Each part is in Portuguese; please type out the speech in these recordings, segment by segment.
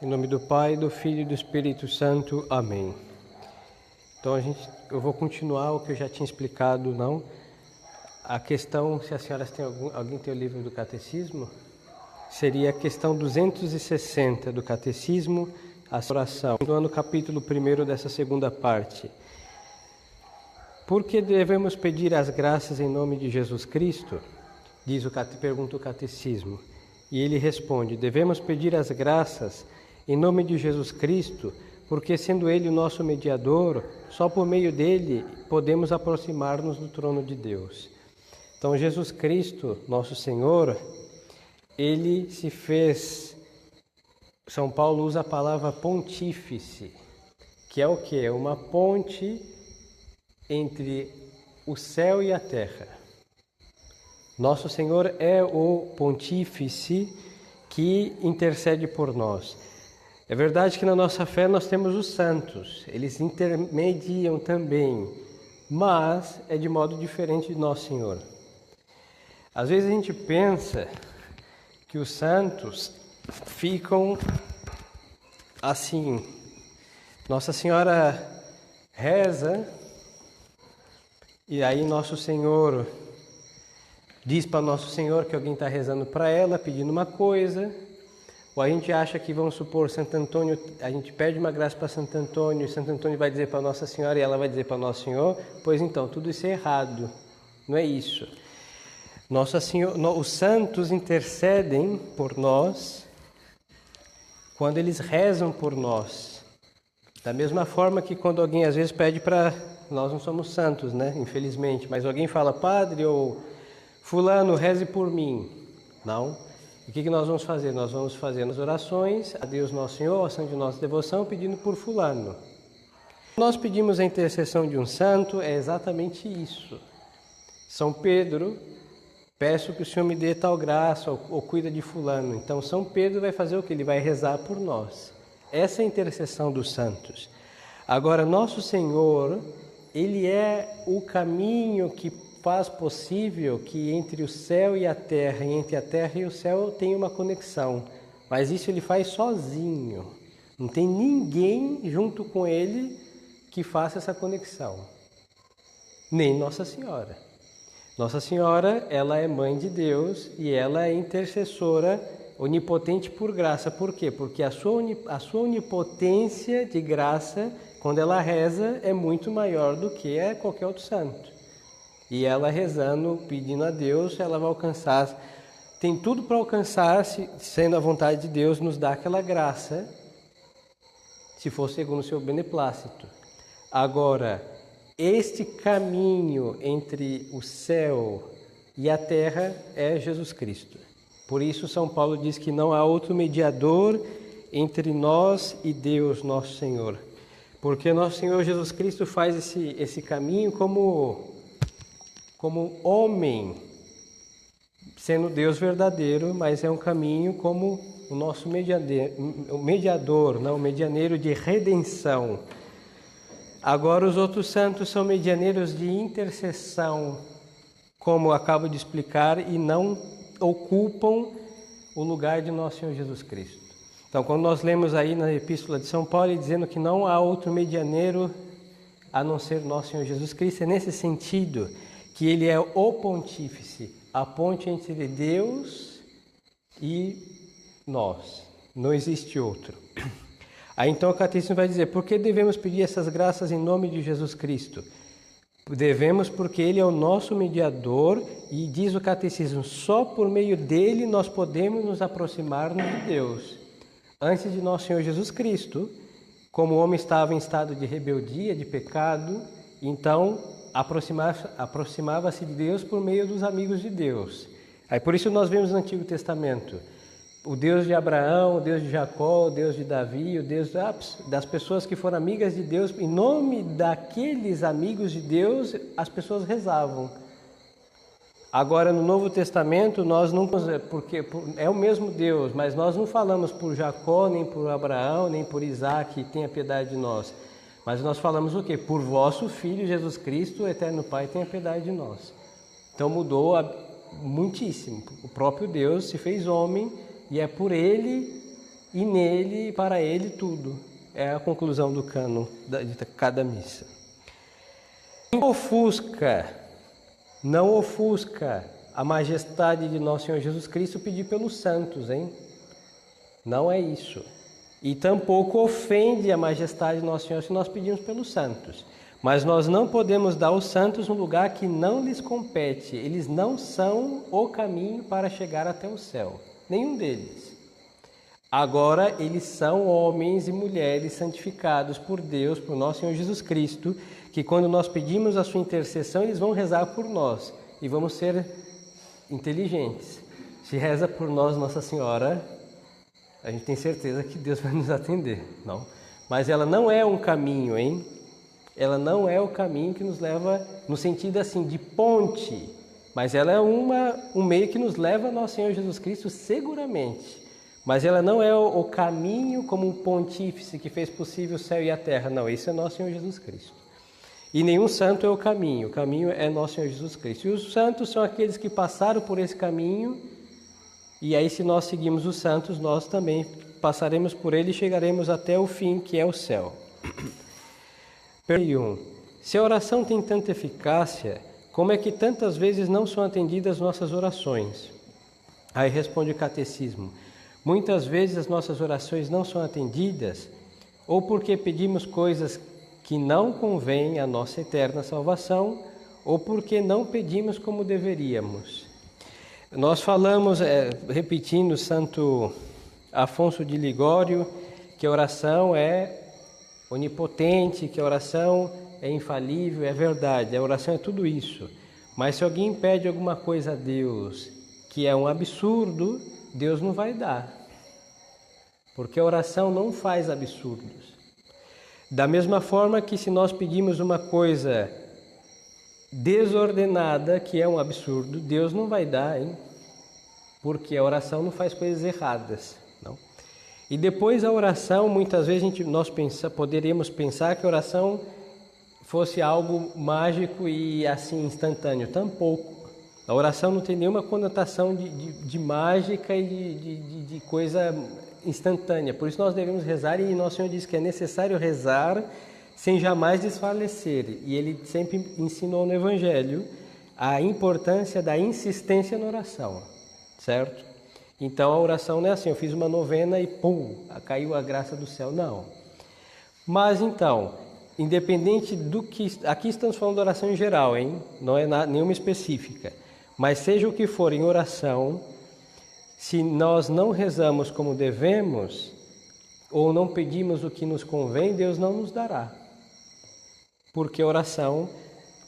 Em nome do Pai, do Filho e do Espírito Santo. Amém. Então eu vou continuar o que eu já tinha explicado, não? A questão, se as senhoras têm alguém tem o livro do Catecismo, seria a questão 260 do Catecismo, a oração, no capítulo 1 dessa segunda parte. Por que devemos pedir as graças em nome de Jesus Cristo? Pergunta o Catecismo. E ele responde: devemos pedir as graças em nome de Jesus Cristo, porque sendo Ele o nosso mediador, só por meio dele podemos aproximar-nos do trono de Deus. Então Jesus Cristo, nosso Senhor, Ele se fez, São Paulo usa a palavra pontífice, que é o quê? É uma ponte entre o céu e a terra. Nosso Senhor é o pontífice que intercede por nós. É verdade que na nossa fé nós temos os santos, eles intermediam também, mas é de modo diferente de Nosso Senhor. Às vezes a gente pensa que os santos ficam assim. Nossa Senhora reza e aí Nosso Senhor diz para Nosso Senhor que alguém está rezando para ela, pedindo uma coisa. Ou a gente acha que, vamos supor, Santo Antônio, a gente pede uma graça para Santo Antônio, e Santo Antônio vai dizer para Nossa Senhora e ela vai dizer para Nosso Senhor. Pois então, tudo isso é errado. Não é isso. Nossa Senhora, os santos intercedem por nós quando eles rezam por nós. Da mesma forma que quando alguém às vezes pede para... Nós não somos santos, né? Infelizmente. Mas alguém fala: Padre ou fulano, reze por mim. Não. O que nós vamos fazer? Nós vamos fazer as orações a Deus Nosso Senhor, a ação de nossa devoção, pedindo por fulano. Nós pedimos a intercessão de um santo, é exatamente isso. São Pedro, peço que o Senhor me dê tal graça, ou cuida de fulano. Então São Pedro vai fazer o que? Ele vai rezar por nós. Essa é a intercessão dos santos. Agora, Nosso Senhor, Ele é o caminho que faz possível que entre o céu e a terra, e entre a terra e o céu, tenha uma conexão. Mas isso Ele faz sozinho. Não tem ninguém junto com Ele que faça essa conexão. Nem Nossa Senhora. Nossa Senhora, ela é mãe de Deus e ela é intercessora onipotente por graça. Por quê? Porque a sua onipotência de graça, quando ela reza, é muito maior do que qualquer outro santo. E ela rezando, pedindo a Deus, ela vai alcançar, tem tudo para alcançar, sendo a vontade de Deus, nos dá aquela graça, se for segundo o seu beneplácito. Agora, este caminho entre o céu e a terra é Jesus Cristo. Por isso São Paulo diz que não há outro mediador entre nós e Deus, nosso Senhor. Porque nosso Senhor Jesus Cristo faz esse caminho como homem, sendo Deus verdadeiro, mas é um caminho como o nosso mediador, não, medianeiro de redenção. Agora os outros santos são medianeiros de intercessão, como acabo de explicar, e não ocupam o lugar de nosso Senhor Jesus Cristo. Então, quando nós lemos aí na Epístola de São Paulo, dizendo que não há outro medianeiro a não ser nosso Senhor Jesus Cristo, é nesse sentido que Ele é o pontífice, a ponte entre Deus e nós. Não existe outro. Aí então o Catecismo vai dizer: por que devemos pedir essas graças em nome de Jesus Cristo? Devemos porque Ele é o nosso mediador e diz o Catecismo, só por meio dele nós podemos nos aproximar-nos de Deus. Antes de nosso Senhor Jesus Cristo, como o homem estava em estado de rebeldia, de pecado, então aproximava-se de Deus por meio dos amigos de Deus. Aí por isso nós vemos no Antigo Testamento o Deus de Abraão, o Deus de Jacó, o Deus de Davi, o Deus das pessoas que foram amigas de Deus. Em nome daqueles amigos de Deus, as pessoas rezavam. Agora no Novo Testamento nós não, porque é o mesmo Deus, mas nós não falamos por Jacó, nem por Abraão, nem por Isaac, tenha piedade de nós. Mas nós falamos o quê? Por vosso Filho Jesus Cristo, o Eterno Pai, tenha piedade de nós. Então mudou muitíssimo. O próprio Deus se fez homem e é por Ele e nele e para ele tudo. É a conclusão do cânon de cada missa. Não ofusca a majestade de nosso Senhor Jesus Cristo pedir pelos santos, hein? Não é isso. E tampouco ofende a majestade de nosso Senhor se nós pedimos pelos santos. Mas nós não podemos dar aos santos um lugar que não lhes compete. Eles não são o caminho para chegar até o céu. Nenhum deles. Agora, eles são homens e mulheres santificados por Deus, por nosso Senhor Jesus Cristo, que quando nós pedimos a sua intercessão, eles vão rezar por nós. E vamos ser inteligentes. Se reza por nós, Nossa Senhora, a gente tem certeza que Deus vai nos atender, não? Mas ela não é um caminho, hein? Ela não é o caminho que nos leva no sentido assim de ponte, mas ela é um meio que nos leva a nosso Senhor Jesus Cristo seguramente. Mas ela não é o caminho como um pontífice que fez possível o céu e a terra. Não, esse é nosso Senhor Jesus Cristo. E nenhum santo é o caminho é nosso Senhor Jesus Cristo. E os santos são aqueles que passaram por esse caminho, e aí se nós seguimos os santos, nós também passaremos por ele e chegaremos até o fim, que é o céu. Pergunta 1. Se a oração tem tanta eficácia, como é que tantas vezes não são atendidas nossas orações? Aí responde o catecismo. Muitas vezes as nossas orações não são atendidas, ou porque pedimos coisas que não convêm à nossa eterna salvação, ou porque não pedimos como deveríamos. Nós falamos, repetindo Santo Afonso de Ligório, que a oração é onipotente, que a oração é infalível, é verdade, a oração é tudo isso. Mas se alguém pede alguma coisa a Deus que é um absurdo, Deus não vai dar, porque a oração não faz absurdos. Da mesma forma que se nós pedimos uma coisa desordenada, que é um absurdo, Deus não vai dar, hein? Porque a oração não faz coisas erradas, não? E depois a oração, muitas vezes poderíamos pensar que a oração fosse algo mágico e assim instantâneo. Tampouco. A oração não tem nenhuma conotação de mágica e de coisa instantânea. Por isso nós devemos rezar, e Nosso Senhor diz que é necessário rezar sem jamais desfalecer. E Ele sempre ensinou no Evangelho a importância da insistência na oração, certo? Então a oração não é assim, eu fiz uma novena e pum, caiu a graça do céu. Não. Mas então, independente do que... Aqui estamos falando de oração em geral, hein? Não é nenhuma específica. Mas seja o que for em oração, se nós não rezamos como devemos, ou não pedimos o que nos convém, Deus não nos dará. Porque a oração,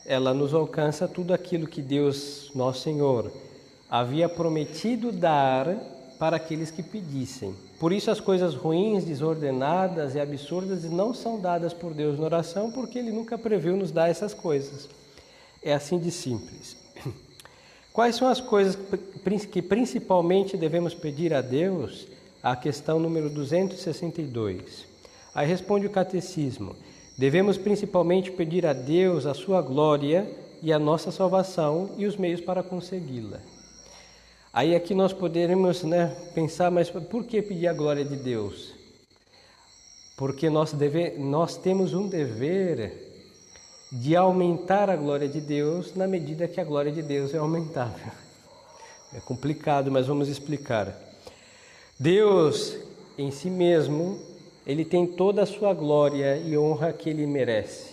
ela nos alcança tudo aquilo que Deus, nosso Senhor, havia prometido dar para aqueles que pedissem. Por isso as coisas ruins, desordenadas e absurdas não são dadas por Deus na oração, porque Ele nunca previu nos dar essas coisas. É assim de simples. Quais são as coisas que principalmente devemos pedir a Deus? A questão número 262. Aí responde o catecismo. Devemos principalmente pedir a Deus a sua glória e a nossa salvação e os meios para consegui-la. Aí aqui nós poderemos pensar, mas por que pedir a glória de Deus? Porque nós temos um dever de aumentar a glória de Deus na medida que a glória de Deus é aumentável. É complicado, mas vamos explicar. Deus, em si mesmo, Ele tem toda a sua glória e honra que Ele merece.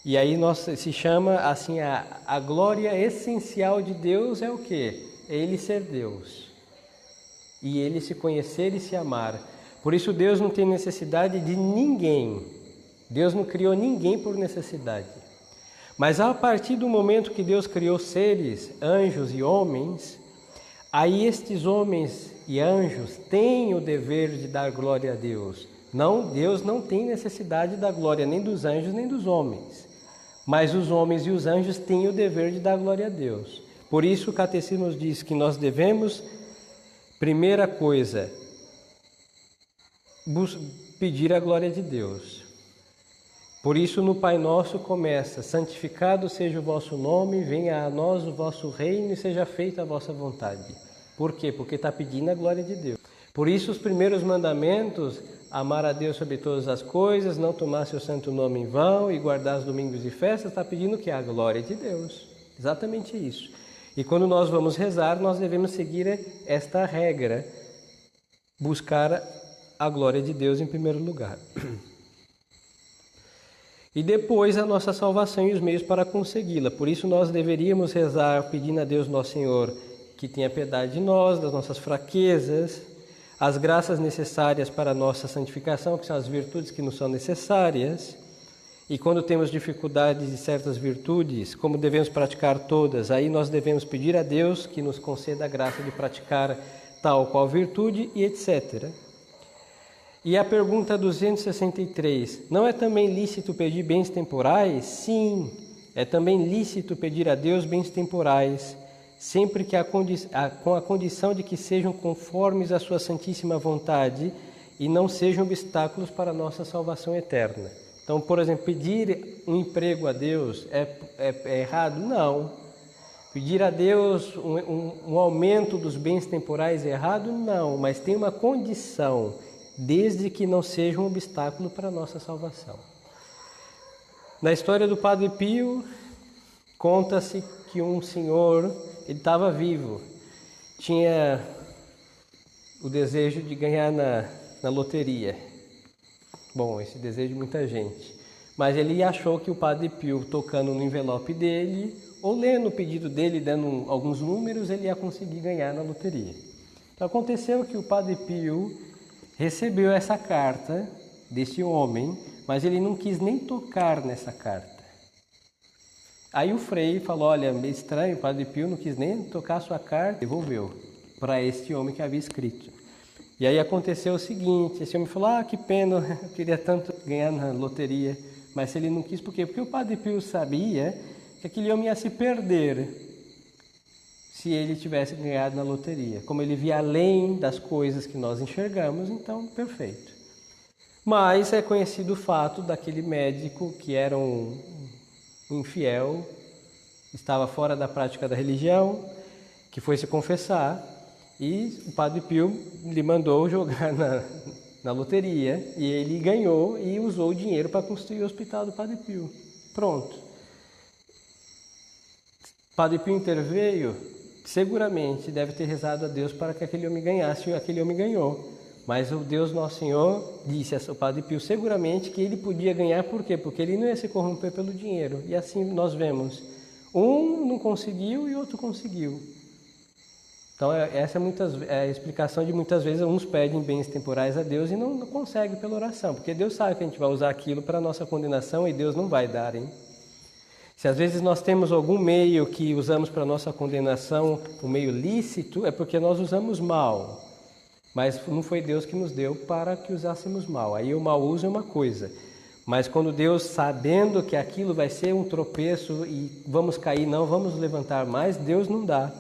E aí se chama assim, a glória essencial de Deus é o quê? É Ele ser Deus. E Ele se conhecer e se amar. Por isso Deus não tem necessidade de ninguém. Deus não criou ninguém por necessidade. Mas a partir do momento que Deus criou seres, anjos e homens, aí estes homens e anjos têm o dever de dar glória a Deus. Não, Deus não tem necessidade da glória nem dos anjos nem dos homens. Mas os homens e os anjos têm o dever de dar glória a Deus. Por isso o catecismo nos diz que nós devemos, primeira coisa, pedir a glória de Deus. Por isso no Pai Nosso começa: santificado seja o vosso nome, venha a nós o vosso reino e seja feita a vossa vontade. Por quê? Porque está pedindo a glória de Deus. Por isso os primeiros mandamentos, amar a Deus sobre todas as coisas, não tomar seu santo nome em vão e guardar os domingos e festas, está pedindo o que? A glória de Deus. Exatamente isso. E quando nós vamos rezar, nós devemos seguir esta regra, buscar a glória de Deus em primeiro lugar. E depois a nossa salvação e os meios para consegui-la. Por isso nós deveríamos rezar pedindo a Deus nosso Senhor que tenha piedade de nós, das nossas fraquezas, as graças necessárias para a nossa santificação, que são as virtudes que nos são necessárias. E quando temos dificuldades de certas virtudes, como devemos praticar todas, aí nós devemos pedir a Deus que nos conceda a graça de praticar tal qual virtude e etc. E a pergunta 263, não é também lícito pedir bens temporais? Sim, é também lícito pedir a Deus bens temporais, sempre que com a condição de que sejam conformes à sua santíssima vontade e não sejam obstáculos para a nossa salvação eterna. Então, por exemplo, pedir um emprego a Deus é errado? Não. Pedir a Deus um aumento dos bens temporais é errado? Não, mas tem uma condição, desde que não seja um obstáculo para a nossa salvação. Na história do Padre Pio, conta-se que um senhor, ele estava vivo, tinha o desejo de ganhar na loteria. Bom, esse desejo de muita gente. Mas ele achou que o Padre Pio, tocando no envelope dele, ou lendo o pedido dele, dando alguns números, ele ia conseguir ganhar na loteria. Então aconteceu que o Padre Pio recebeu essa carta desse homem, mas ele não quis nem tocar nessa carta. Aí o frei falou, olha, meio estranho, o Padre Pio não quis nem tocar a sua carta, devolveu para este homem que havia escrito. E aí aconteceu o seguinte, esse homem falou, que pena, eu queria tanto ganhar na loteria, mas ele não quis, por quê? Porque o Padre Pio sabia que aquele homem ia se perder se ele tivesse ganhado na loteria. Como ele via além das coisas que nós enxergamos, então, perfeito. Mas é conhecido o fato daquele médico que era um infiel, estava fora da prática da religião, que foi se confessar, e o Padre Pio lhe mandou jogar na loteria, e ele ganhou e usou o dinheiro para construir o hospital do Padre Pio. Pronto. Padre Pio interveio, seguramente deve ter rezado a Deus para que aquele homem ganhasse, e aquele homem ganhou. Mas o Deus Nosso Senhor disse ao Padre Pio seguramente que ele podia ganhar, por quê? Porque ele não ia se corromper pelo dinheiro. E assim nós vemos, um não conseguiu e outro conseguiu. Então essa é a explicação de muitas vezes uns pedem bens temporais a Deus e não conseguem pela oração, porque Deus sabe que a gente vai usar aquilo para a nossa condenação e Deus não vai dar, hein? Se às vezes nós temos algum meio que usamos para a nossa condenação, um meio lícito, é porque nós usamos mal. Mas não foi Deus que nos deu para que usássemos mal. Aí o mau uso é uma coisa. Mas quando Deus, sabendo que aquilo vai ser um tropeço e vamos cair, não vamos levantar mais, Deus não dá.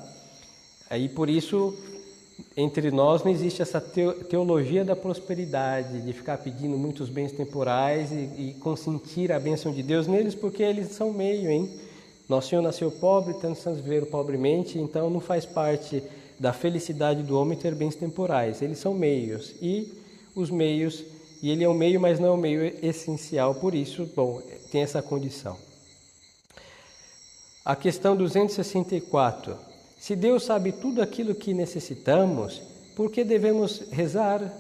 Aí por isso, entre nós não existe essa teologia da prosperidade, de ficar pedindo muitos bens temporais e consentir a bênção de Deus neles, porque eles são meio, hein? Nosso Senhor nasceu pobre, tanto santos viveram pobremente, então não faz parte da felicidade do homem ter bens temporais. Eles são meios, e os meios, e ele é um meio, mas não é um meio essencial, por isso, bom, tem essa condição. A questão 264. Se Deus sabe tudo aquilo que necessitamos, por que devemos rezar?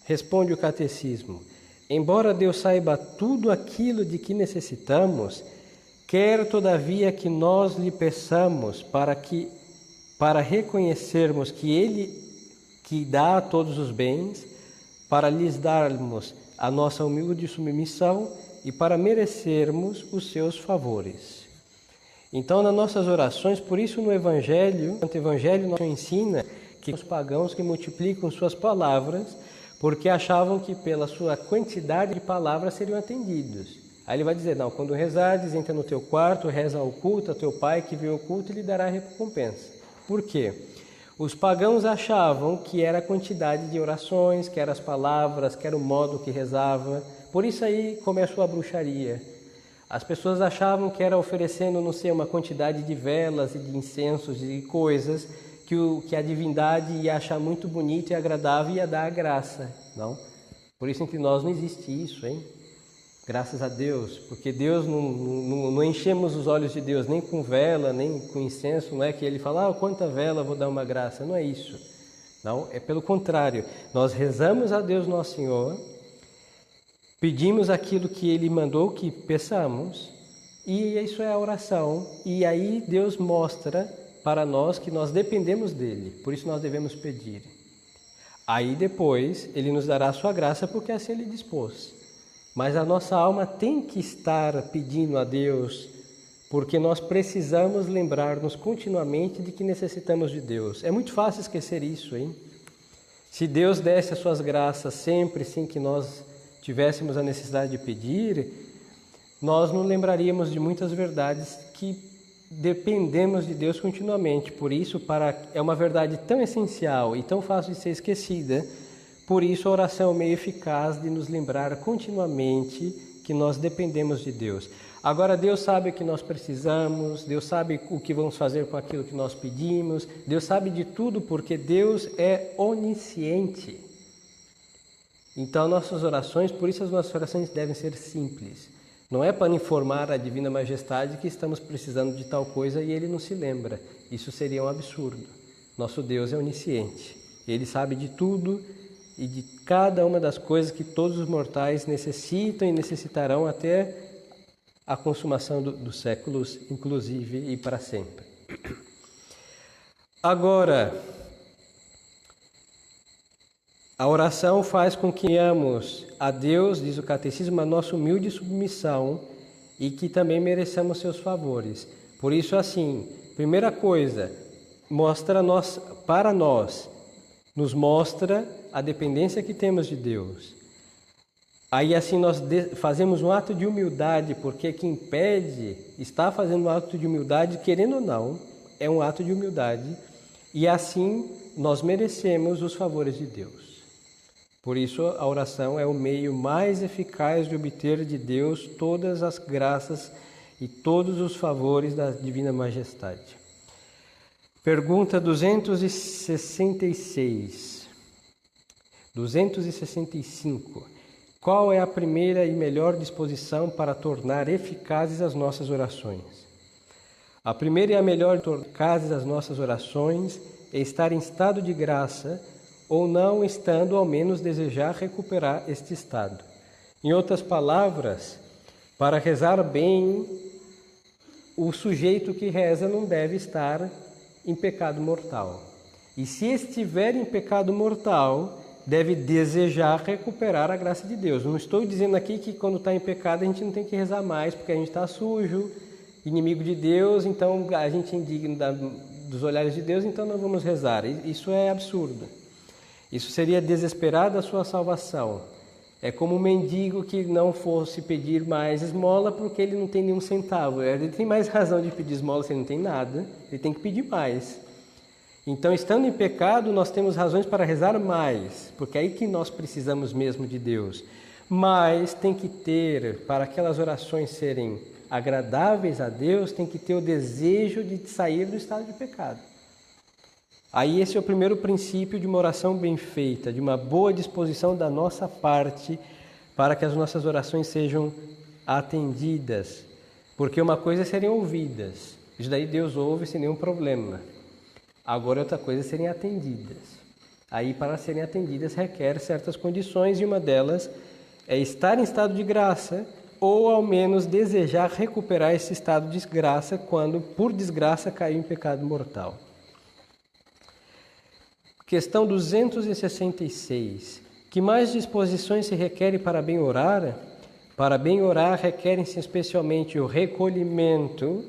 Responde o catecismo. Embora Deus saiba tudo aquilo de que necessitamos, quer todavia que nós lhe peçamos para reconhecermos que Ele que dá a todos os bens, para lhes darmos a nossa humilde submissão e para merecermos os seus favores. Então, nas nossas orações, por isso no Evangelho, o Evangelho nos ensina que os pagãos que multiplicam suas palavras, porque achavam que pela sua quantidade de palavras seriam atendidos. Aí ele vai dizer, não, quando rezares, entra no teu quarto, reza ao culto, a teu pai que vê o culto e lhe dará recompensa. Por quê? Os pagãos achavam que era a quantidade de orações, que eram as palavras, que era o modo que rezava. Por isso aí começou a bruxaria. As pessoas achavam que era oferecendo, não sei, uma quantidade de velas e de incensos e coisas que a divindade ia achar muito bonito e agradável e ia dar a graça, não? Por isso entre nós não existe isso, hein? Graças a Deus, porque Deus não enchemos os olhos de Deus nem com vela, nem com incenso, não é que Ele fala, quanta vela vou dar uma graça, não é isso. Não, é pelo contrário, nós rezamos a Deus Nosso Senhor, pedimos aquilo que Ele mandou que peçamos, e isso é a oração, e aí Deus mostra para nós que nós dependemos dEle, por isso nós devemos pedir. Aí depois Ele nos dará a sua graça, porque assim Ele dispôs. Mas a nossa alma tem que estar pedindo a Deus, porque nós precisamos lembrar-nos continuamente de que necessitamos de Deus. É muito fácil esquecer isso, hein? Se Deus desse as suas graças sempre, sem que nós tivéssemos a necessidade de pedir, nós não lembraríamos de muitas verdades que dependemos de Deus continuamente. Por isso, é uma verdade tão essencial e tão fácil de ser esquecida. Por isso, a oração é um meio eficaz de nos lembrar continuamente que nós dependemos de Deus. Agora, Deus sabe o que nós precisamos, Deus sabe o que vamos fazer com aquilo que nós pedimos, Deus sabe de tudo porque Deus é onisciente. Então, nossas orações, por isso as nossas orações devem ser simples. Não é para informar a Divina Majestade que estamos precisando de tal coisa e Ele não se lembra. Isso seria um absurdo. Nosso Deus é onisciente. Ele sabe de tudo e de cada uma das coisas que todos os mortais necessitam e necessitarão até a consumação dos séculos, inclusive, e para sempre. Agora, a oração faz com que amos a Deus, diz o Catecismo, a nossa humilde submissão e que também mereçamos seus favores. Por isso, assim, primeira coisa, nos mostra a dependência que temos de Deus. Aí assim nós fazemos um ato de humildade, porque quem pede está fazendo um ato de humildade, querendo ou não, é um ato de humildade, e assim nós merecemos os favores de Deus. Por isso a oração é o meio mais eficaz de obter de Deus todas as graças e todos os favores da Divina Majestade. Pergunta 265. Qual é a primeira e melhor disposição para tornar eficazes as nossas orações? A primeira e a melhor tornar eficazes as nossas orações é estar em estado de graça ou não estando, ao menos desejar recuperar este estado. Em outras palavras, para rezar bem, o sujeito que reza não deve estar em pecado mortal. E se estiver em pecado mortal, deve desejar recuperar a graça de Deus. Não estou dizendo aqui que quando está em pecado a gente não tem que rezar mais, porque a gente está sujo, inimigo de Deus, então a gente é indigno dos olhares de Deus, então não vamos rezar. Isso é absurdo. Isso seria desesperar da sua salvação. É como um mendigo que não fosse pedir mais esmola porque ele não tem nenhum centavo. Ele tem mais razão de pedir esmola se ele não tem nada, ele tem que pedir mais. Então, estando em pecado, nós temos razões para rezar mais, porque é aí que nós precisamos mesmo de Deus. Mas tem que ter, para aquelas orações serem agradáveis a Deus, tem que ter o desejo de sair do estado de pecado. Aí esse é o primeiro princípio de uma oração bem feita, de uma boa disposição da nossa parte para que as nossas orações sejam atendidas. Porque uma coisa é serem ouvidas, isso daí Deus ouve sem nenhum problema. Agora outra coisa é serem atendidas. Aí para serem atendidas requer certas condições e uma delas é estar em estado de graça ou ao menos desejar recuperar esse estado de graça quando por desgraça caiu em pecado mortal. Questão 266. Que mais disposições se requerem para bem orar? Para bem orar requerem-se especialmente o recolhimento,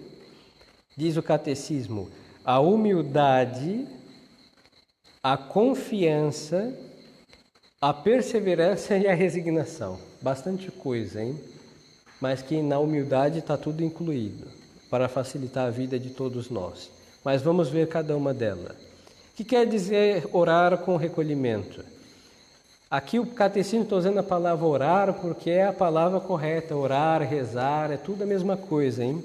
diz o Catecismo, a humildade, a confiança, a perseverança e a resignação. Bastante coisa, hein? Mas que na humildade está tudo incluído, para facilitar a vida de todos nós. Mas vamos ver cada uma delas. O que quer dizer orar com recolhimento? Aqui o Catecismo está usando a palavra orar porque é a palavra correta. Orar, rezar, é tudo a mesma coisa, hein?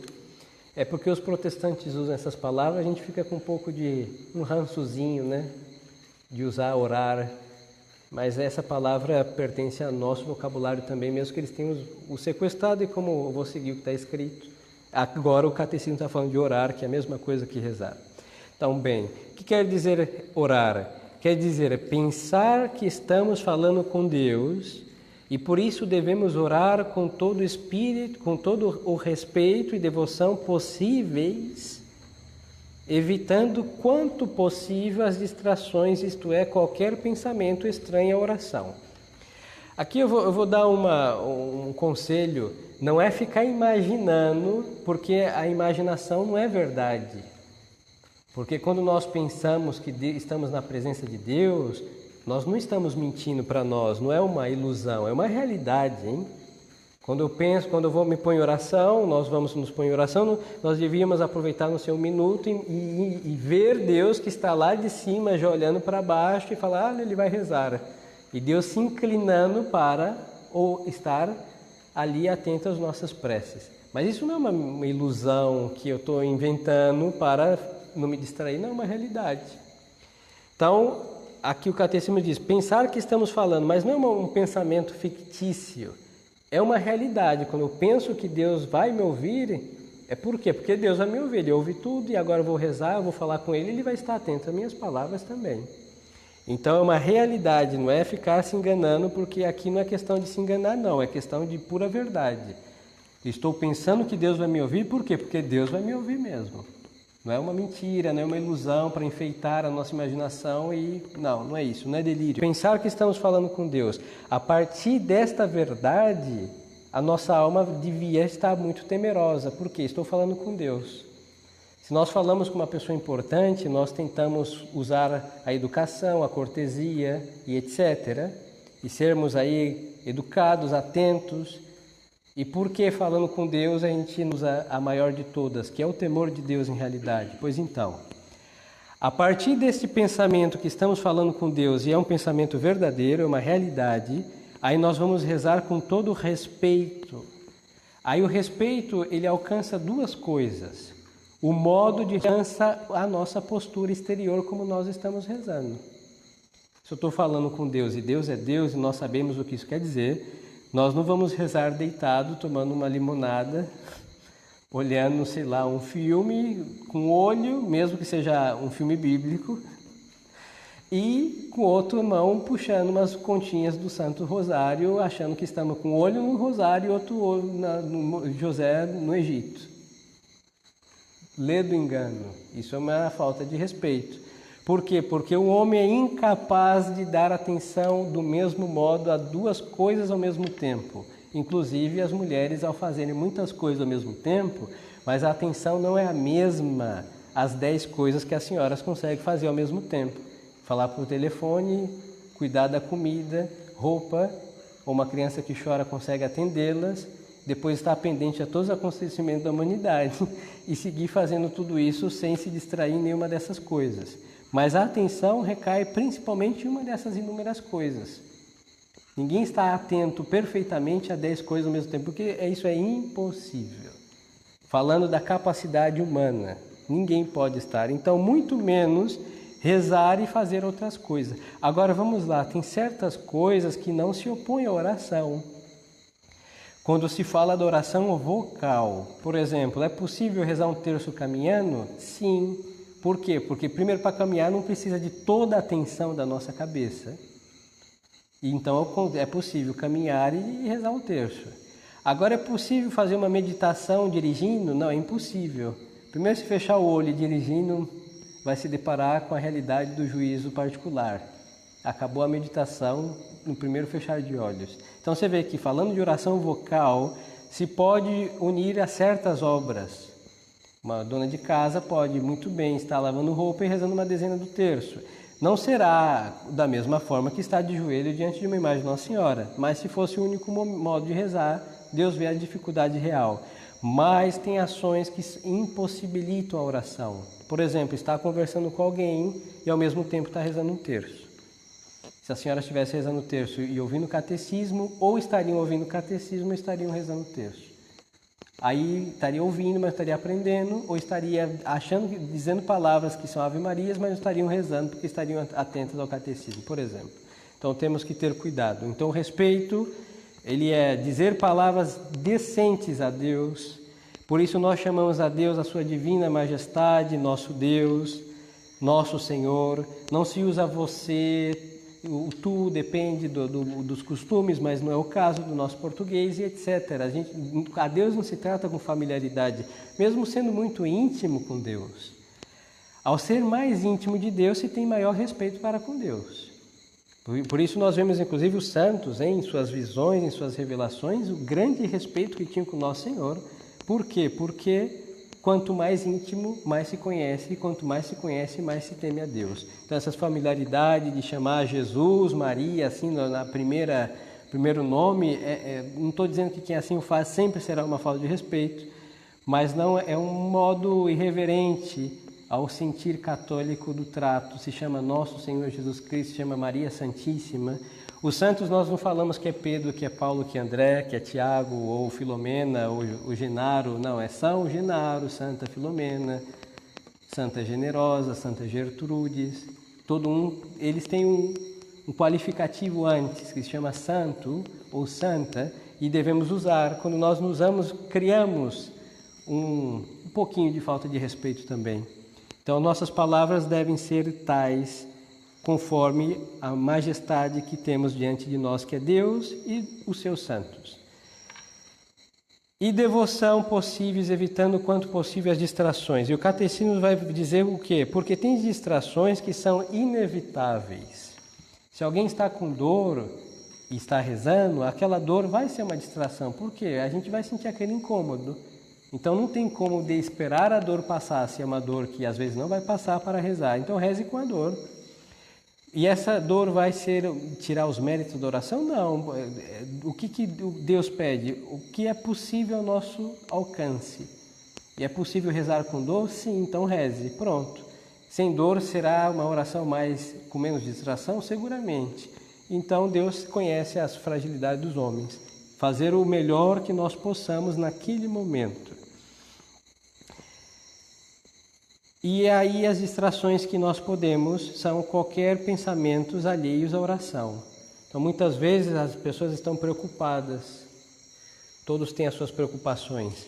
É porque os protestantes usam essas palavras, a gente fica com um pouco de um rançozinho, né? De usar orar. Mas essa palavra pertence ao nosso vocabulário também, mesmo que eles tenham o sequestrado, e como eu vou seguir o que está escrito. Agora o catecismo está falando de orar, que é a mesma coisa que rezar. Então, bem, o que quer dizer orar? Quer dizer pensar que estamos falando com Deus e por isso devemos orar com todo o espírito, com todo o respeito e devoção possíveis, evitando quanto possível as distrações, isto é, qualquer pensamento estranho à oração. Aqui eu vou dar um conselho, não é ficar imaginando, porque a imaginação não é verdade. Porque quando nós pensamos que estamos na presença de Deus, nós não estamos mentindo para nós, não é uma ilusão, é uma realidade, hein? Quando eu vou me pôr em oração, nós vamos nos pôr em oração, nós devíamos aproveitar no seu minuto e ver Deus que está lá de cima, já olhando para baixo e falar, ele vai rezar. E Deus se inclinando para ou estar ali atento às nossas preces. Mas isso não é uma ilusão que eu estou inventando para não me distrair, não, é uma realidade. Então, aqui o catecismo diz, pensar que estamos falando, mas não é um pensamento fictício, é uma realidade. Quando eu penso que Deus vai me ouvir, é por quê? Porque Deus vai me ouvir, Ele ouve tudo e agora eu vou rezar, eu vou falar com Ele, Ele vai estar atento às minhas palavras também. Então é uma realidade, não é ficar se enganando, porque aqui não é questão de se enganar, não, é questão de pura verdade. Estou pensando que Deus vai me ouvir, por quê? Porque Deus vai me ouvir mesmo. Não é uma mentira, não é uma ilusão para enfeitar a nossa imaginação e... Não é isso, não é delírio. Pensar que estamos falando com Deus. A partir desta verdade, a nossa alma devia estar muito temerosa. Por quê? Estou falando com Deus. Se nós falamos com uma pessoa importante, nós tentamos usar a educação, a cortesia e etc. E sermos aí educados, atentos. E por que falando com Deus a gente usa a maior de todas, que é o temor de Deus em realidade? Pois então, a partir desse pensamento que estamos falando com Deus, e é um pensamento verdadeiro, é uma realidade, aí nós vamos rezar com todo respeito. Aí o respeito, ele alcança duas coisas. O modo de alcança a nossa postura exterior, como nós estamos rezando. Se eu estou falando com Deus e Deus é Deus e nós sabemos o que isso quer dizer, nós não vamos rezar deitado, tomando uma limonada, olhando, sei lá, um filme com olho, mesmo que seja um filme bíblico, e com outra mão puxando umas continhas do Santo Rosário, achando que estamos com um olho no Rosário e outro olho no José no Egito. Lê do engano. Isso é uma falta de respeito. Por quê? Porque o homem é incapaz de dar atenção do mesmo modo a duas coisas ao mesmo tempo. Inclusive as mulheres, ao fazerem muitas coisas ao mesmo tempo, mas a atenção não é a mesma às 10 coisas que as senhoras conseguem fazer ao mesmo tempo. Falar por telefone, cuidar da comida, roupa, ou uma criança que chora consegue atendê-las, depois estar pendente a todos os acontecimentos da humanidade e seguir fazendo tudo isso sem se distrair em nenhuma dessas coisas. Mas a atenção recai principalmente em uma dessas inúmeras coisas. Ninguém está atento perfeitamente a 10 coisas ao mesmo tempo, porque isso é impossível. Falando da capacidade humana, ninguém pode estar. Então, muito menos rezar e fazer outras coisas. Agora, vamos lá, tem certas coisas que não se opõem à oração. Quando se fala da oração vocal, por exemplo, é possível rezar um terço caminhando? Sim. Por quê? Porque primeiro para caminhar não precisa de toda a atenção da nossa cabeça. Então é possível caminhar e rezar um terço. Agora é possível fazer uma meditação dirigindo? Não, é impossível. Primeiro, se fechar o olho e dirigindo, vai se deparar com a realidade do juízo particular. Acabou a meditação no primeiro fechar de olhos. Então você vê que falando de oração vocal, se pode unir a certas obras. Uma dona de casa pode muito bem estar lavando roupa e rezando uma dezena do terço. Não será da mesma forma que estar de joelho diante de uma imagem de Nossa Senhora, mas se fosse o único modo de rezar, Deus vê a dificuldade real. Mas tem ações que impossibilitam a oração. Por exemplo, estar conversando com alguém e ao mesmo tempo estar rezando um terço. Se a senhora estivesse rezando o terço e ouvindo o catecismo, ou estariam ouvindo o catecismo ou estariam rezando o terço. Aí estaria ouvindo, mas estaria aprendendo, ou estaria dizendo palavras que são Ave Marias, mas não estariam rezando porque estariam atentos ao catecismo, por exemplo. Então temos que ter cuidado. Então o respeito, ele é dizer palavras decentes a Deus. Por isso nós chamamos a Deus a sua divina majestade, nosso Deus, nosso Senhor. Não se usa você, o tu depende dos costumes, mas não é o caso do nosso português e etc. A Deus não se trata com familiaridade, mesmo sendo muito íntimo com Deus. Ao ser mais íntimo de Deus, se tem maior respeito para com Deus. Por isso nós vemos inclusive os santos, em suas visões, em suas revelações, o grande respeito que tinham com o nosso Senhor. Por quê? Porque quanto mais íntimo, mais se conhece, e quanto mais se conhece, mais se teme a Deus. Então essa familiaridade de chamar Jesus, Maria, assim, primeiro nome, não estou dizendo que quem assim o faz sempre será uma falta de respeito, mas não é um modo irreverente ao sentir católico do trato. Se chama Nosso Senhor Jesus Cristo, se chama Maria Santíssima. Os santos nós não falamos que é Pedro, que é Paulo, que é André, que é Tiago, ou Filomena, ou o Genaro. Não, é São Genaro, Santa Filomena, Santa Generosa, Santa Gertrudes. Eles têm um qualificativo antes, que se chama santo ou santa, e devemos usar. Quando nós não usamos, criamos um pouquinho de falta de respeito também. Então, nossas palavras devem ser tais, conforme a majestade que temos diante de nós, que é Deus e os seus santos. E devoção possíveis, evitando o quanto possível as distrações. E o catecismo vai dizer o quê? Porque tem distrações que são inevitáveis. Se alguém está com dor e está rezando, aquela dor vai ser uma distração. Por quê? A gente vai sentir aquele incômodo. Então não tem como de esperar a dor passar, se é uma dor que às vezes não vai passar, para rezar. Então reze com a dor. E essa dor vai tirar os méritos da oração? Não. O que Deus pede? O que é possível ao nosso alcance. E é possível rezar com dor? Sim, então reze. Pronto. Sem dor será uma oração com menos distração? Seguramente. Então Deus conhece as fragilidades dos homens. Fazer o melhor que nós possamos naquele momento. E aí as distrações que nós podemos são qualquer pensamentos alheios à oração. Então muitas vezes as pessoas estão preocupadas, todos têm as suas preocupações.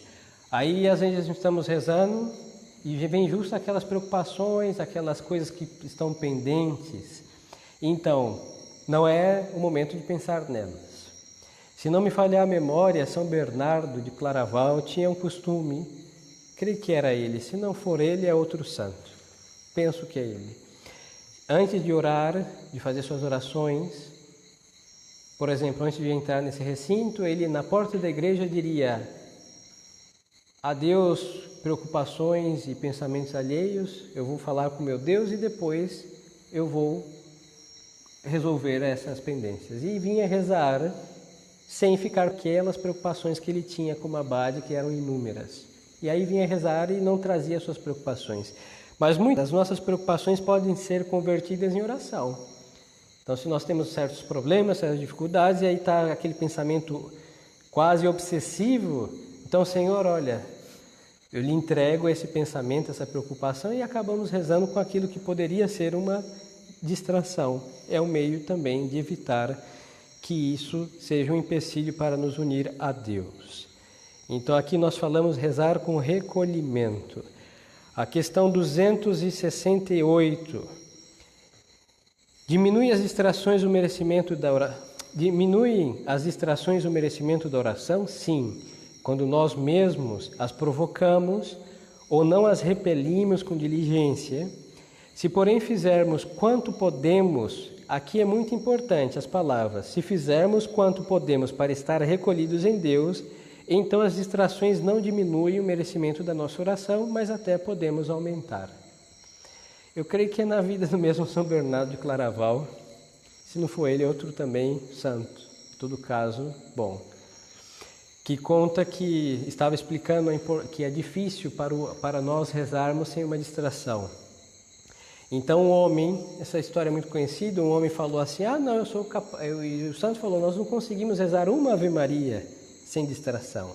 Aí às vezes estamos rezando e vem justo aquelas preocupações, aquelas coisas que estão pendentes. Então, não é o momento de pensar nelas. Se não me falhar a memória, São Bernardo de Claraval tinha um costume, creio que era ele, se não for ele, é outro santo. Penso que é ele. Antes de orar, de fazer suas orações, por exemplo, antes de entrar nesse recinto, ele na porta da igreja diria: adeus preocupações e pensamentos alheios, eu vou falar com meu Deus e depois eu vou resolver essas pendências. E vinha rezar sem ficar com aquelas preocupações que ele tinha como abade, que eram inúmeras. E aí vinha rezar e não trazia suas preocupações. Mas muitas das nossas preocupações podem ser convertidas em oração. Então, se nós temos certos problemas, certas dificuldades, e aí está aquele pensamento quase obsessivo, então, Senhor, olha, eu lhe entrego esse pensamento, essa preocupação, e acabamos rezando com aquilo que poderia ser uma distração. É um meio também de evitar que isso seja um empecilho para nos unir a Deus. Então aqui nós falamos rezar com recolhimento. A questão 268. Diminuem as distrações o merecimento da oração? Diminuem as distrações o merecimento da oração? Sim, quando nós mesmos as provocamos ou não as repelimos com diligência. Se porém fizermos quanto podemos, aqui é muito importante as palavras, se fizermos quanto podemos para estar recolhidos em Deus, então as distrações não diminuem o merecimento da nossa oração, mas até podemos aumentar. Eu creio que é na vida do mesmo São Bernardo de Claraval, se não for ele, outro também santo, em todo caso, bom, que conta que estava explicando que é difícil para nós rezarmos sem uma distração. Então um homem, essa história é muito conhecida, um homem falou assim, não, eu sou capaz, e o santo falou, nós não conseguimos rezar uma Ave Maria sem distração.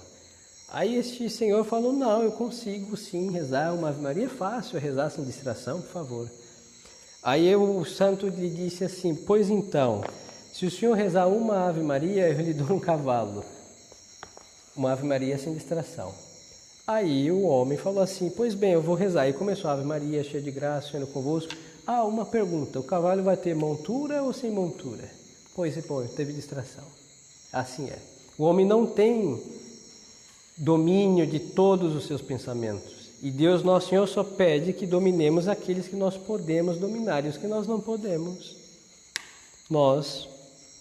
Aí este senhor falou, não, eu consigo sim rezar uma Ave Maria, é fácil rezar sem distração, por favor. Aí o santo lhe disse assim, pois então, se o senhor rezar uma Ave Maria, eu lhe dou um cavalo. Uma Ave Maria sem distração. Aí o homem falou assim, pois bem, eu vou rezar. E começou a Ave Maria, cheia de graça, Senhor convosco. Ah, uma pergunta, o cavalo vai ter montura ou sem montura? Pois, bom, teve distração. Assim é. O homem não tem domínio de todos os seus pensamentos. E Deus, nosso Senhor, só pede que dominemos aqueles que nós podemos dominar. E os que nós não podemos, nós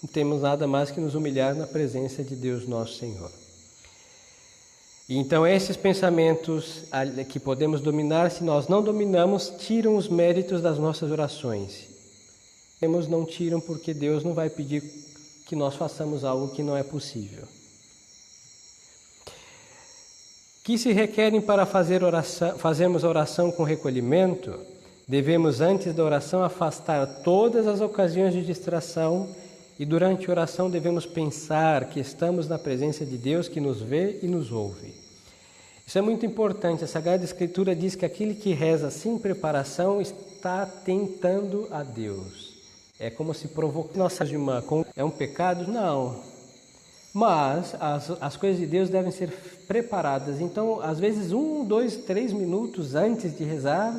não temos nada mais que nos humilhar na presença de Deus, nosso Senhor. Então, esses pensamentos que podemos dominar, se nós não dominamos, tiram os méritos das nossas orações. Não tiram porque Deus não vai pedir que nós façamos algo que não é possível. Que se requerem para fazermos a oração com recolhimento, devemos antes da oração afastar todas as ocasiões de distração e durante a oração devemos pensar que estamos na presença de Deus que nos vê e nos ouve. Isso é muito importante. A Sagrada Escritura diz que aquele que reza sem preparação está tentando a Deus. É como se provocasse é um pecado? Não. Mas as coisas de Deus devem ser preparadas. Então, às vezes, 1, 2, 3 minutos antes de rezar,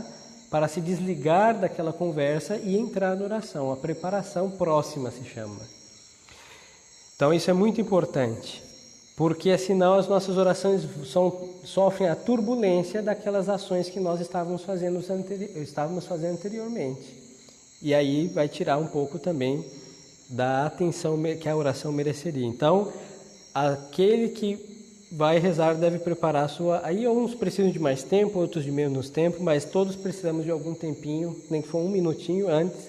para se desligar daquela conversa e entrar na oração. A preparação próxima se chama. Então, isso é muito importante, porque senão as nossas orações sofrem a turbulência daquelas ações que nós estávamos fazendo anteriormente. E aí vai tirar um pouco também da atenção que a oração mereceria. Então, aquele que vai rezar deve preparar a sua... Aí uns precisam de mais tempo, outros de menos tempo, mas todos precisamos de algum tempinho, nem que for 1 minutinho antes,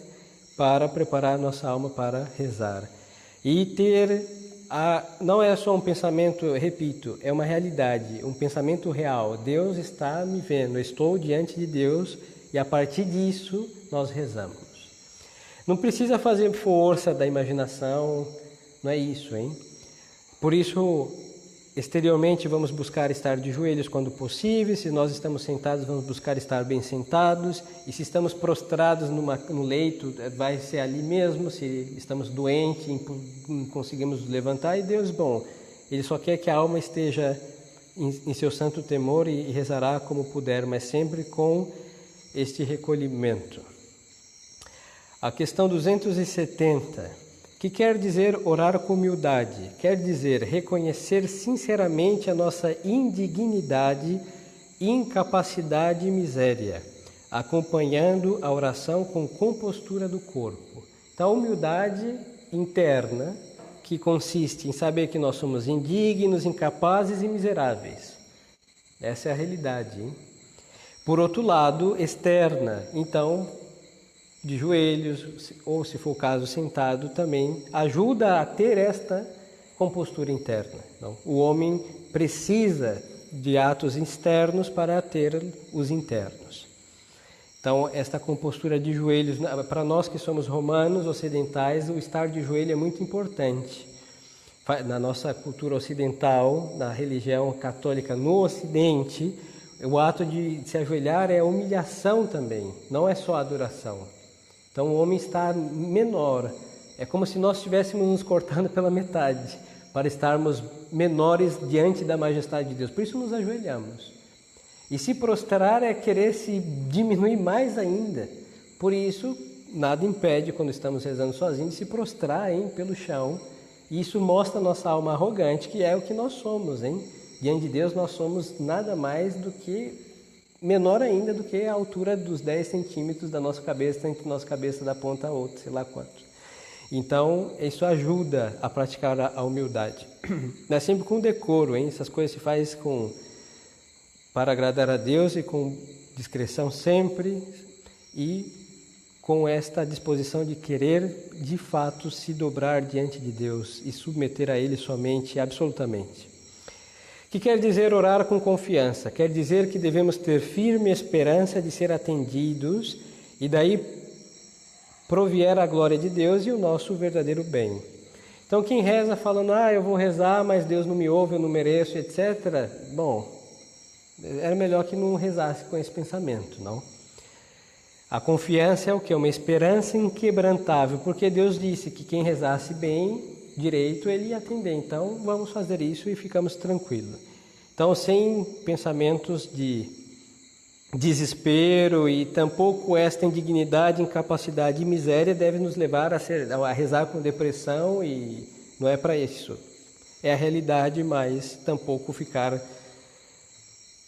para preparar a nossa alma para rezar. E não é só um pensamento, repito, é uma realidade, um pensamento real. Deus está me vendo, eu estou diante de Deus e a partir disso nós rezamos. Não precisa fazer força da imaginação, não é isso, hein? Por isso, exteriormente vamos buscar estar de joelhos quando possível, se nós estamos sentados vamos buscar estar bem sentados, e se estamos prostrados no leito, vai ser ali mesmo, se estamos doentes, não conseguimos levantar, e Deus, bom, Ele só quer que a alma esteja em seu santo temor e rezará como puder, mas sempre com este recolhimento. A questão 270, que quer dizer orar com humildade? Quer dizer reconhecer sinceramente a nossa indignidade, incapacidade e miséria, acompanhando a oração com compostura do corpo. Então, a humildade interna, que consiste em saber que nós somos indignos, incapazes e miseráveis. Essa é a realidade, hein? Por outro lado, externa, então, de joelhos, ou se for o caso sentado, também ajuda a ter esta compostura interna. Então, o homem precisa de atos externos para ter os internos. Então, esta compostura de joelhos, para nós que somos romanos, ocidentais, o estar de joelho é muito importante. Na nossa cultura ocidental, na religião católica no Ocidente, o ato de se ajoelhar é humilhação também, não é só adoração. Então o homem está menor, é como se nós estivéssemos nos cortando pela metade, para estarmos menores diante da majestade de Deus. Por isso nos ajoelhamos. E se prostrar é querer se diminuir mais ainda. Por isso, nada impede, quando estamos rezando sozinhos, de se prostrar pelo chão. E isso mostra a nossa alma arrogante, que é o que nós somos. Diante de Deus nós somos nada mais do que... menor ainda do que a altura dos 10 centímetros da nossa cabeça, entre nossa cabeça da ponta a outra, sei lá quanto. Então, isso ajuda a praticar a humildade. É sempre com decoro, essas coisas se faz para agradar a Deus e com discrição sempre, e com esta disposição de querer, de fato, se dobrar diante de Deus e submeter a Ele somente, absolutamente. Que quer dizer orar com confiança? Quer dizer que devemos ter firme esperança de ser atendidos e daí provier a glória de Deus e o nosso verdadeiro bem. Então quem reza falando, eu vou rezar, mas Deus não me ouve, eu não mereço, etc. Bom, era melhor que não rezasse com esse pensamento, não? A confiança é o quê? Uma esperança inquebrantável, porque Deus disse que quem rezasse bem, direito, Ele ia atender. Então vamos fazer isso e ficamos tranquilos. Então sem pensamentos de desespero e tampouco esta indignidade, incapacidade e miséria deve nos levar a rezar com depressão, e não é para isso. É a realidade, mas tampouco ficar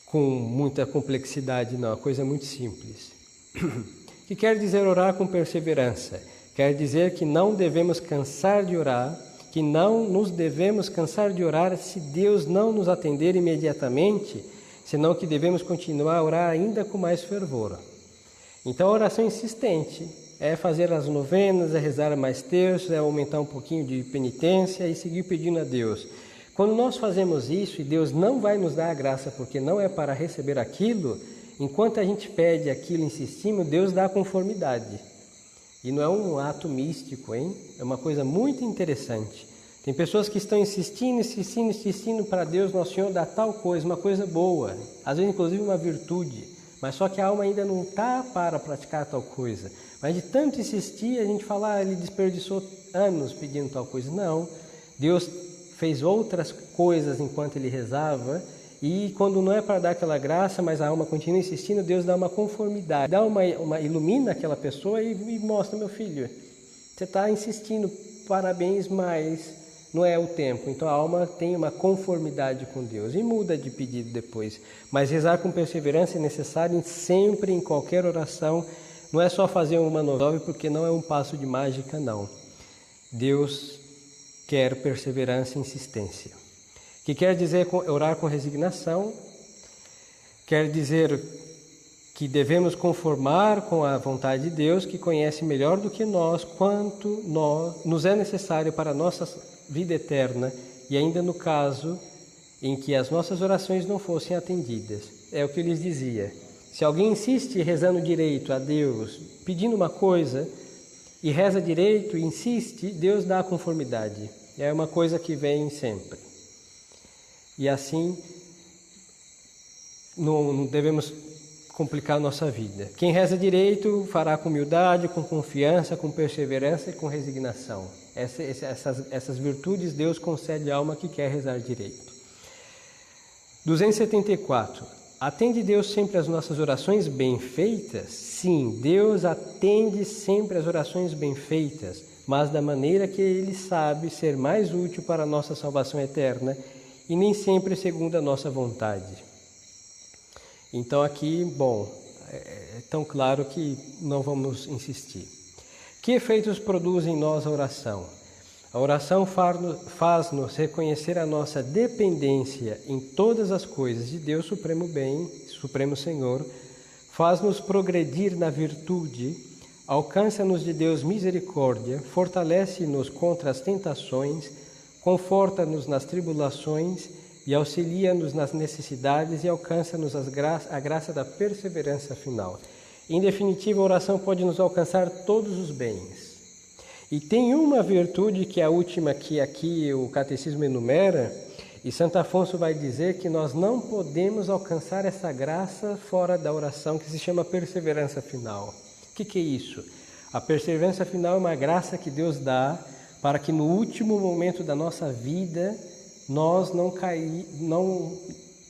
com muita complexidade, não. A coisa é muito simples. O que quer dizer orar com perseverança? Quer dizer que não devemos cansar de orar, que não nos devemos cansar de orar se Deus não nos atender imediatamente, senão que devemos continuar a orar ainda com mais fervor. Então a oração insistente é fazer as novenas, é rezar mais terços, é aumentar um pouquinho de penitência e seguir pedindo a Deus. Quando nós fazemos isso e Deus não vai nos dar a graça porque não é para receber aquilo, enquanto a gente pede aquilo insistindo, Deus dá a conformidade. E não é um ato místico, hein? É uma coisa muito interessante. Tem pessoas que estão insistindo para Deus, Nosso Senhor, dar tal coisa, uma coisa boa, às vezes inclusive uma virtude, mas só que a alma ainda não está para praticar tal coisa. Mas de tanto insistir, a gente fala, ele desperdiçou anos pedindo tal coisa. Não, Deus fez outras coisas enquanto ele rezava, e quando não é para dar aquela graça, mas a alma continua insistindo, Deus dá uma conformidade, ilumina aquela pessoa e mostra, meu filho, você está insistindo, parabéns, mas não é o tempo. Então a alma tem uma conformidade com Deus e muda de pedido depois. Mas rezar com perseverança é necessário sempre, em qualquer oração. Não é só fazer uma novena, porque não é um passo de mágica, não. Deus quer perseverança e insistência. O que quer dizer orar com resignação? Quer dizer que devemos conformar com a vontade de Deus, que conhece melhor do que nós quanto nos é necessário para a nossa vida eterna, e ainda no caso em que as nossas orações não fossem atendidas. É o que eu lhes dizia. Se alguém insiste rezando direito a Deus, pedindo uma coisa, e reza direito e insiste, Deus dá a conformidade. É uma coisa que vem sempre. E assim, não devemos complicar a nossa vida. Quem reza direito fará com humildade, com confiança, com perseverança e com resignação. Essas virtudes Deus concede à alma que quer rezar direito. 274. Atende Deus sempre as nossas orações bem feitas? Sim, Deus atende sempre as orações bem feitas, mas da maneira que Ele sabe ser mais útil para a nossa salvação eterna e nem sempre segundo a nossa vontade. Então aqui, é tão claro que não vamos insistir. Que efeitos produz em nós a oração? A oração faz-nos reconhecer a nossa dependência em todas as coisas de Deus Supremo Bem, Supremo Senhor, faz-nos progredir na virtude, alcança-nos de Deus misericórdia, fortalece-nos contra as tentações, conforta-nos nas tribulações e auxilia-nos nas necessidades e alcança-nos a graça da perseverança final. Em definitiva, a oração pode nos alcançar todos os bens. E tem uma virtude que é a última que aqui o Catecismo enumera, e Santo Afonso vai dizer que nós não podemos alcançar essa graça fora da oração, que se chama perseverança final. O que é isso? A perseverança final é uma graça que Deus dá para que no último momento da nossa vida nós não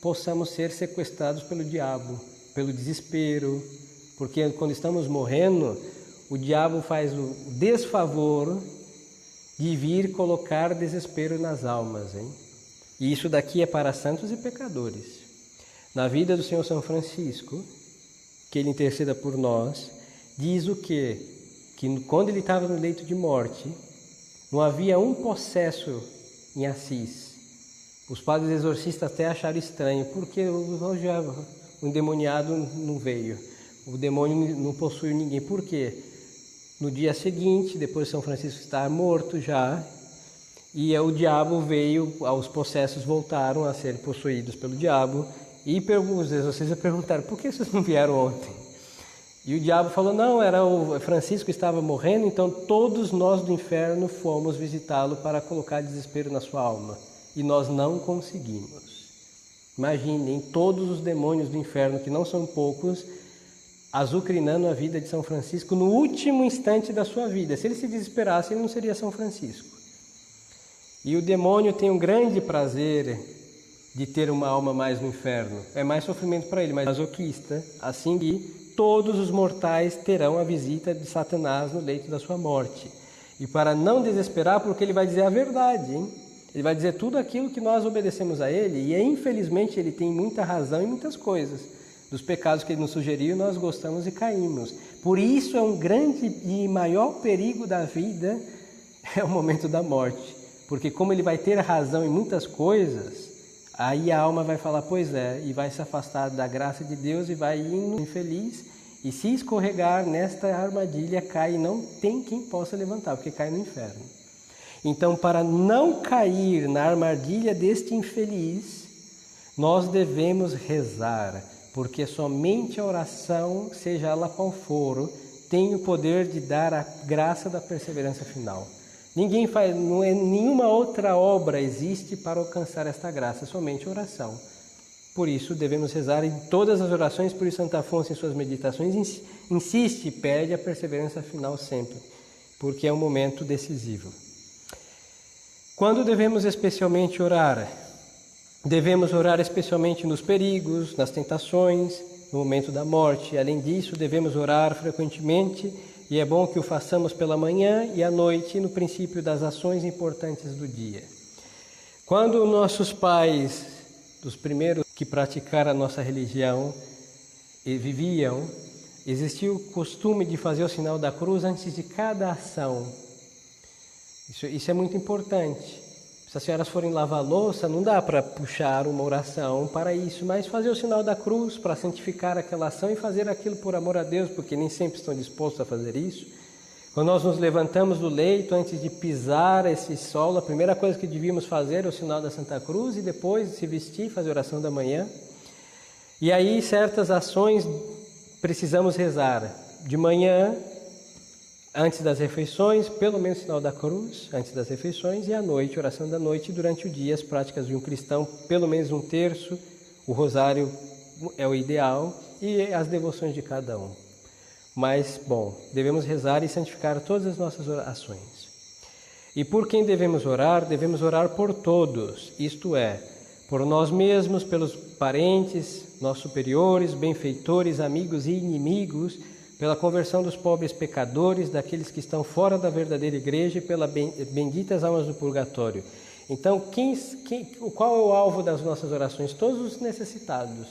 possamos ser sequestrados pelo diabo, pelo desespero, porque quando estamos morrendo, o diabo faz o desfavor de vir colocar desespero nas almas, hein? E isso daqui é para santos e pecadores. Na vida do Senhor São Francisco, que ele interceda por nós, diz o quê? Que quando ele estava no leito de morte, não havia um possesso em Assis. Os padres exorcistas até acharam estranho, porque o endemoniado não veio, o demônio não possui ninguém. Por quê? No dia seguinte, depois de São Francisco estar morto já, e o diabo veio, os possessos voltaram a ser possuídos pelo diabo, e os exorcistas perguntaram, por que vocês não vieram ontem? E o diabo falou, não, era o Francisco estava morrendo, então todos nós do inferno fomos visitá-lo para colocar desespero na sua alma. E nós não conseguimos. Imaginem todos os demônios do inferno, que não são poucos, azucrinando a vida de São Francisco no último instante da sua vida. Se ele se desesperasse, ele não seria São Francisco. E o demônio tem um grande prazer de ter uma alma mais no inferno. É mais sofrimento para ele, mais masoquista. Assim que todos os mortais terão a visita de Satanás no leito da sua morte. E para não desesperar, porque ele vai dizer a verdade, hein? Ele vai dizer tudo aquilo que nós obedecemos a ele, e infelizmente ele tem muita razão em muitas coisas. Dos pecados que ele nos sugeriu, nós gostamos e caímos. Por isso é um grande e maior perigo da vida, é o momento da morte. Porque como ele vai ter razão em muitas coisas, aí a alma vai falar, pois é, e vai se afastar da graça de Deus e vai indo infeliz. E se escorregar nesta armadilha, cai e não tem quem possa levantar, porque cai no inferno. Então, para não cair na armadilha deste infeliz, nós devemos rezar, porque somente a oração, seja ela qual for, tem o poder de dar a graça da perseverança final. Ninguém faz, nenhuma outra obra existe para alcançar esta graça, somente a oração. Por isso devemos rezar em todas as orações, por isso Santo Afonso em suas meditações insiste e pede a perseverança final sempre, porque é um momento decisivo. Quando devemos especialmente orar? Devemos orar especialmente nos perigos, nas tentações, no momento da morte. Além disso, devemos orar frequentemente e é bom que o façamos pela manhã e à noite, no princípio das ações importantes do dia. Quando nossos pais, os primeiros que praticaram a nossa religião, viviam, existia o costume de fazer o sinal da cruz antes de cada ação. Isso é muito importante. Se as senhoras forem lavar a louça, não dá para puxar uma oração para isso, mas fazer o sinal da cruz para santificar aquela ação e fazer aquilo por amor a Deus, porque nem sempre estão dispostos a fazer isso. Quando nós nos levantamos do leito, antes de pisar esse solo, a primeira coisa que devíamos fazer é o sinal da Santa Cruz e depois se vestir e fazer a oração da manhã. E aí certas ações precisamos rezar de manhã, antes das refeições, pelo menos o sinal da cruz, antes das refeições, e à noite, oração da noite, e durante o dia, as práticas de um cristão, pelo menos um terço, o rosário é o ideal, e as devoções de cada um. Mas, bom, devemos rezar e santificar todas as nossas orações. E por quem devemos orar? Devemos orar por todos, isto é, por nós mesmos, pelos parentes, nossos superiores, benfeitores, amigos e inimigos, pela conversão dos pobres pecadores, daqueles que estão fora da verdadeira igreja e pelas benditas almas do purgatório. Então, qual é o alvo das nossas orações? Todos os necessitados.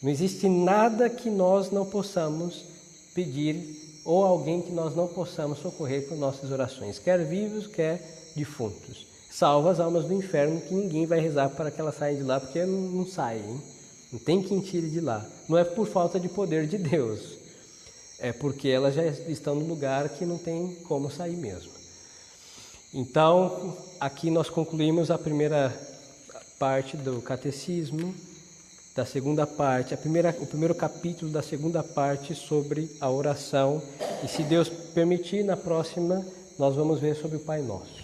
Não existe nada que nós não possamos pedir ou alguém que nós não possamos socorrer com nossas orações, quer vivos, quer defuntos. Salva as almas do inferno, que ninguém vai rezar para que elas saiam de lá, porque não saem, hein? Não tem quem tire de lá. Não é por falta de poder de Deus. É porque elas já estão no lugar que não tem como sair mesmo. Então, aqui nós concluímos a primeira parte do catecismo, da segunda parte, o primeiro capítulo da segunda parte sobre a oração. E se Deus permitir, na próxima nós vamos ver sobre o Pai Nosso.